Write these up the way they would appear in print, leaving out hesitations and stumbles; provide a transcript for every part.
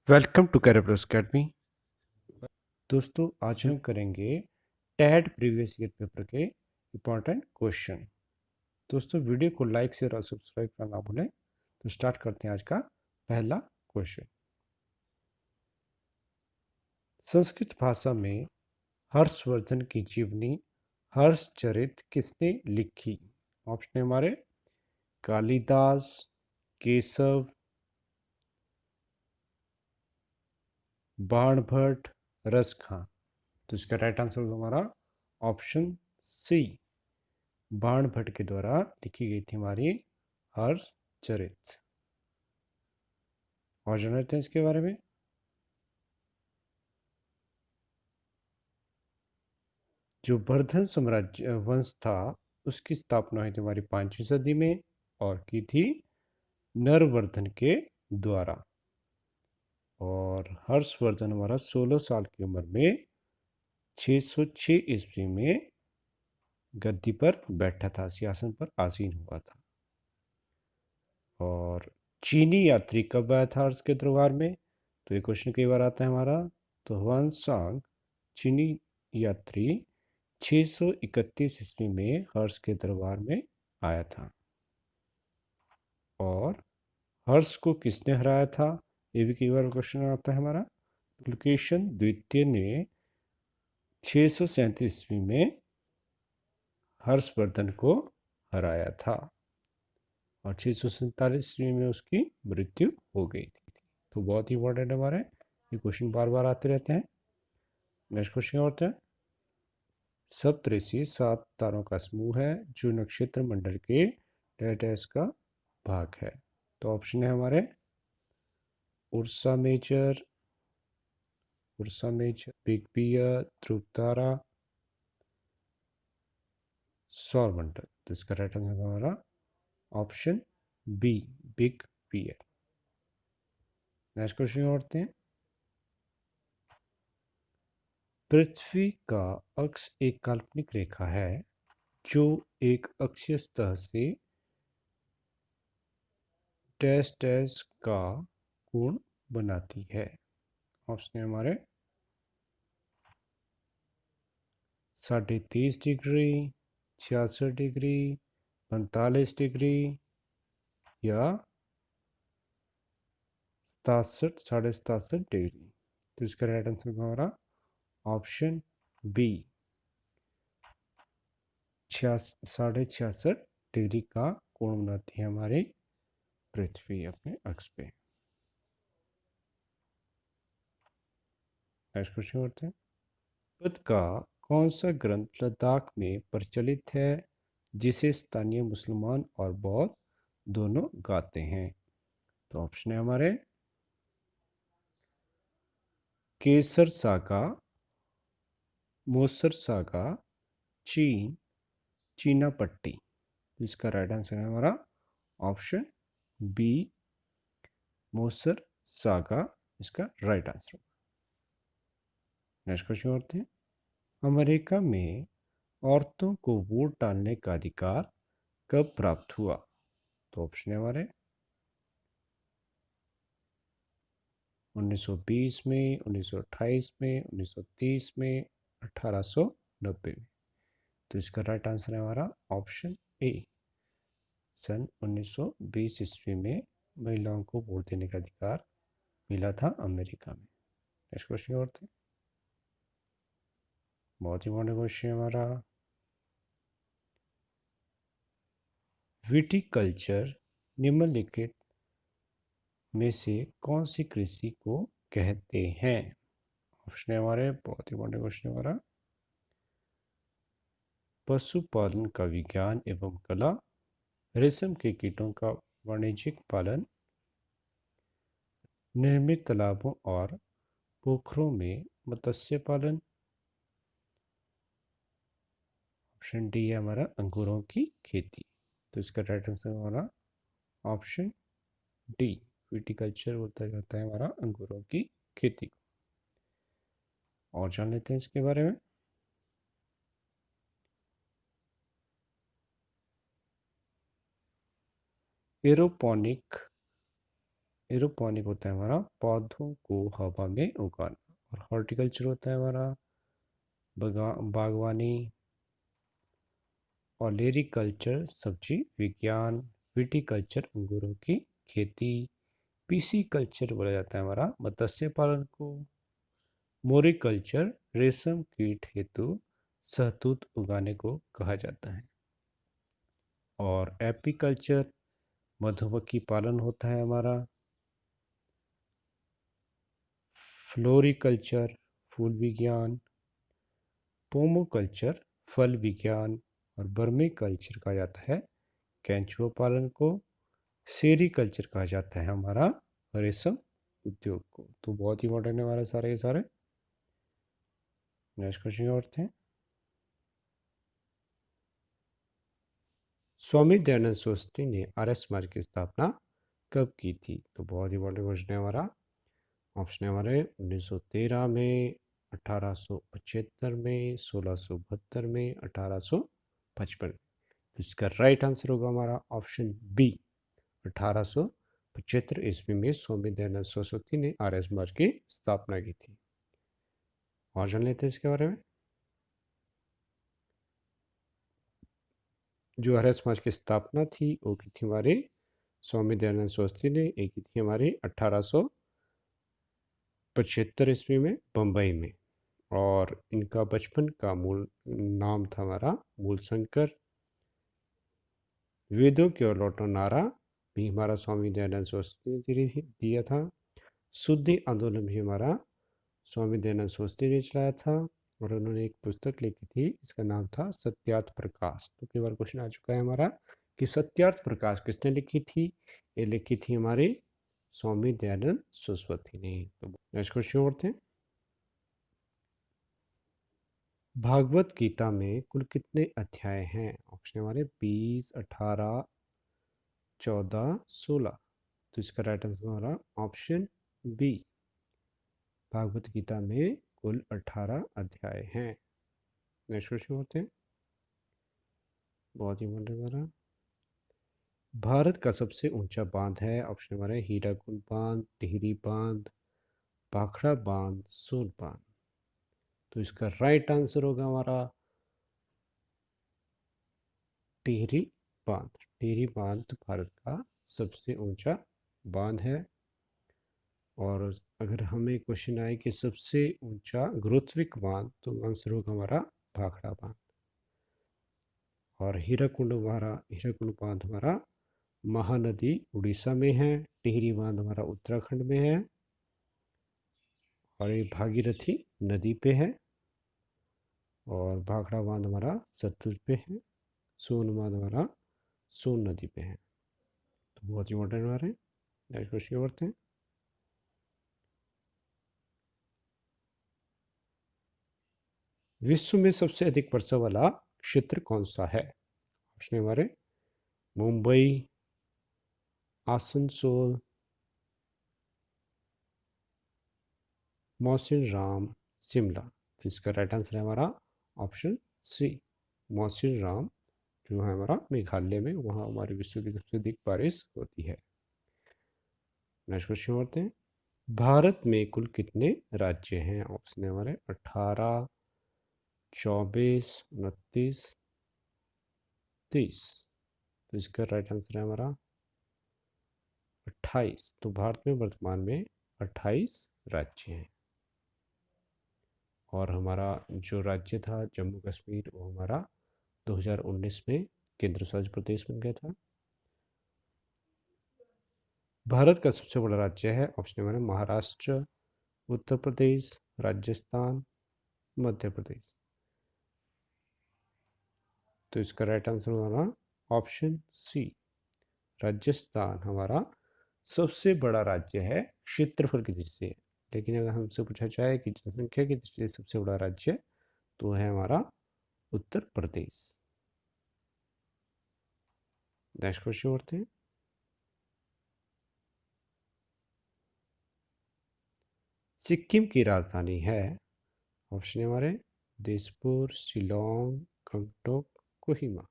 Welcome to कैरेप्लस academy. दोस्तों, आज हम करेंगे टैड प्रीवियस ईयर पेपर के इम्पोर्टेंट क्वेश्चन। दोस्तों, वीडियो को लाइक शेयर और सब्सक्राइब करना ना भूलें। तो स्टार्ट करते हैं आज का पहला क्वेश्चन। संस्कृत भाषा में हर्षवर्धन की जीवनी हर्षचरित किसने लिखी? ऑप्शन है हमारे कालिदास, केशव, बाणभट्ट, रसखां। तो इसका राइट आंसर होगा हमारा ऑप्शन सी, बाणभट्ट के द्वारा लिखी गई थी हमारी हर्षचरित। और जान लेते हैं इसके बारे में। जो वर्धन साम्राज्य वंश था उसकी स्थापना हुई थी हमारी 5वीं सदी में और की थी नरवर्धन के द्वारा। और हर्षवर्धन हमारा 16 साल की उम्र में 606 ईस्वी में गद्दी पर बैठा था, सिंहासन पर आसीन हुआ था। और चीनी यात्री कब आया था हर्ष के दरबार में? तो ये क्वेश्चन कई बार आता है हमारा। तो ह्वानसांग चीनी यात्री 631 ईस्वी में हर्ष के दरबार में आया था। और हर्ष को किसने हराया था? ये भी कई बार क्वेश्चन आता है हमारा। पुलकेशन द्वितीय ने 637 ईस्वी में हर्षवर्धन को हराया था और 647 ईस्वी में उसकी मृत्यु हो गई थी। तो बहुत ही इंपॉर्टेंट है हमारे, ये क्वेश्चन बार बार आते रहते हैं। नेक्स्ट क्वेश्चन होता है, सप्तऋषि 7 तारों का समूह है जो नक्षत्र मंडल के डैश का भाग है। तो ऑप्शन है हमारे उर्सा मेजर, बिग बियर, ध्रुव तारा, सौर मंडल। तो इसका राइट आंसर हमारा option B, big bear. Next question करते हैं, पृथ्वी का अक्ष एक काल्पनिक रेखा है जो एक अक्षीय सतह से डैश डैश का कोण बनाती है। ऑप्शन है हमारे 33.5 डिग्री, 66 डिग्री, 45 डिग्री या 67, 67.5 डिग्री। तो इसका राइट आंसर हमारा ऑप्शन बी, 66.5 डिग्री का कोण बनाती है हमारी पृथ्वी अपने अक्ष पे। नेक्स्ट क्वेश्चन करते हैं, बुद्ध का कौन सा ग्रंथ लद्दाख में प्रचलित है जिसे स्थानीय मुसलमान और बौद्ध दोनों गाते हैं? तो ऑप्शन है हमारे केसर सागा, मोसर सागा, चीन, चीना पट्टी। इसका राइट आंसर है हमारा ऑप्शन बी, मोसर सागा इसका राइट आंसर। नेक्स्ट क्वेश्चन करते हैं, अमेरिका में औरतों को वोट डालने का अधिकार कब प्राप्त हुआ? तो ऑप्शन है हमारे 1920 में, 1928 में, 1930 में, 1890 में। तो इसका राइट आंसर है हमारा ऑप्शन ए, सन 1920 ईस्वी में महिलाओं को वोट देने का अधिकार मिला था अमेरिका में। नेक्स्ट क्वेश्चन करते हैं, बहुत इंपॉर्टेंट क्वेश्चन है हमारा, विटिकल्चर निम्नलिखित में से कौन सी कृषि को कहते हैं? ऑप्शन है हमारे, बहुत इंपॉर्टेंट क्वेश्चन है हमारा, पशुपालन का विज्ञान एवं कला, रेशम के कीटों का वाणिज्यिक पालन, निर्मित तालाबों और पोखरों में मत्स्य पालन। ऑप्शन डी है हमारा अंगूरों की खेती। तो इसका राइट आंसर हमारा ऑप्शन डी, विटिकल्चर बोलता जाता है हमारा अंगूरों की खेती को। और जान लेते हैं इसके बारे में। एरोपोनिक एरोपोनिक होता है हमारा पौधों को हवा में उगाना। और हॉर्टिकल्चर होता है हमारा बागवानी। ऑलेरिकल्चर सब्जी विज्ञान। विटिकल्चर अंगूरों की खेती। पीसी कल्चर बोला जाता है हमारा मत्स्य पालन को। मोरिकल्चर रेशम कीट हेतु शहतूत उगाने को कहा जाता है। और एपीकल्चर मधुमक्खी पालन होता है हमारा। फ्लोरिकल्चर फूल विज्ञान। पोमोकल्चर फल विज्ञान। और बर्मी कल्चर कहा जाता है केंचुआ पालन को। सेरीकल्चर कहा जाता है हमारा रेशम उद्योग को। तो बहुत ही इंपॉर्टेंट है हमारे सारे के सारे। नेक्स्ट क्वेश्चन और थे, स्वामी दयानंद सरस्वती ने आर्य समाज की स्थापना कब की थी? तो बहुत ही इंपॉर्टेंट क्वेश्चन है हमारा। ऑप्शन है हमारे 1913 में, 1875 में, 1672 में, 1855। तो इसका राइट आंसर होगा हमारा ऑप्शन बी, 1875 ईस्वी में स्वामी दयानंद सरस्वती ने आर्य समाज की स्थापना की थी। और जान लेते हैं इसके बारे में। जो आर्य समाज की स्थापना थी वो की थी हमारे स्वामी दयानंद सरस्वती ने, एक की थी हमारी 1875 ईस्वी में बम्बई में। और इनका बचपन का मूल नाम था हमारा मूल शंकर। वेदों की ओर लौटो नारा भी हमारा स्वामी दयानंद सरस्वती ने दिया था। शुद्धि आंदोलन भी हमारा स्वामी दयानंद सरस्वती ने चलाया था। और उन्होंने एक पुस्तक लिखी थी, इसका नाम था सत्यार्थ प्रकाश। तो कई बार क्वेश्चन आ चुका है हमारा कि सत्यार्थ प्रकाश किसने लिखी थी? ये लिखी थी हमारे स्वामी दयानंद सरस्वती ने। तो नेक्स्ट क्वेश्चन और थे, भागवत गीता में कुल कितने अध्याय हैं? ऑप्शन हमारे 20, 18, 14, 16। तो इसका राइट आंसर हमारा ऑप्शन बी, भागवत गीता में कुल 18 अध्याय हैं। नेक्स्ट क्वेश्चन होते हैं, बहुत ही इंपॉर्टेंट हमारा, भारत का सबसे ऊंचा बांध है? ऑप्शन हमारे हीराकुद बांध, टिहरी बांध, भाखड़ा बांध, सोन बांध। तो इसका राइट आंसर होगा हमारा टिहरी बांध। टिहरी बांध भारत का सबसे ऊंचा बांध है। और अगर हमें क्वेश्चन आए कि सबसे ऊंचा गुरुत्विक बांध, तो आंसर होगा हमारा भाखड़ा बांध। और हीराकुंड बांध हमारा महानदी उड़ीसा में है। टिहरी बांध हमारा उत्तराखंड में है। और ये भागीरथी नदी पे है। और भाखड़ा बांध हमारा सतलुज पे है। सोन बांध हमारा सोन नदी पे है। तो बहुत इंपॉर्टेंट हमारे। नेक्स्ट क्वेश्चन करते हैं, विश्व में सबसे अधिक वर्षा वाला क्षेत्र कौन सा है? ऑप्शन हमारे मुंबई, आसनसोल, मौसिनराम, शिमला। तो इसका राइट आंसर है हमारा ऑप्शन सी, मौसिनराम, जो है हमारा मेघालय में, वहाँ हमारे विश्व की सबसे अधिक बारिश होती है। नेक्स्ट क्वेश्चन करते हैं, भारत में कुल कितने राज्य हैं? ऑप्शन है हमारे 18, 24, 29, 30। तो इसका राइट आंसर है हमारा 28। तो भारत में वर्तमान में 28 राज्य हैं। और हमारा जो राज्य था जम्मू कश्मीर, वो हमारा 2019 में केंद्र शासित प्रदेश बन गया था। भारत का सबसे बड़ा राज्य है? ऑप्शन हमारे महाराष्ट्र, उत्तर प्रदेश, राजस्थान, मध्य प्रदेश। तो इसका राइट आंसर हमारा ऑप्शन सी, राजस्थान हमारा सबसे बड़ा राज्य है क्षेत्रफल की दृष्टि से। लेकिन अगर हमसे पूछा जाए कि जनसंख्या की दृष्टि से सबसे बड़ा राज्य, तो है हमारा उत्तर प्रदेश। नेक्स्ट क्वेश्चन करते हैं, सिक्किम की राजधानी है? ऑप्शन है हमारे दिसपुर, शिलोंग, गंगटोक, कोहिमा।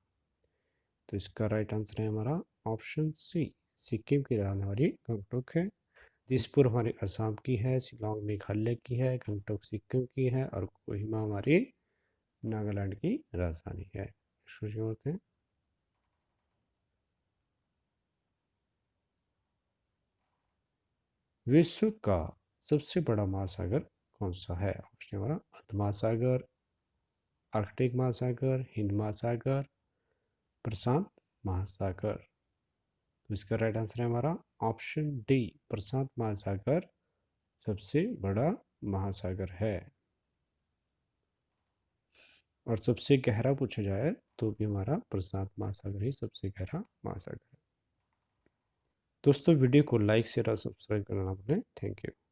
तो इसका राइट आंसर है हमारा ऑप्शन सी, सिक्किम की राजधानी गंगटोक है। दिसपुर हमारी असम की है, शिलोंग मेघालय की है, गंगटोक सिक्किम की है और कोहिमा हमारी नागालैंड की राजधानी है। शुरू होते हैं। विश्व का सबसे बड़ा महासागर कौन सा है? ऑप्शन हमारा अंध महासागर, आर्कटिक महासागर, हिंद महासागर, प्रशांत महासागर। तो इसका राइट आंसर है हमारा ऑप्शन डी, प्रशांत महासागर सबसे बड़ा महासागर है। और सबसे गहरा पूछा जाए तो भी हमारा प्रशांत महासागर ही सबसे गहरा महासागर है। दोस्तों वीडियो को लाइक शेयर और सब्सक्राइब करना ना भूलें। Thank you.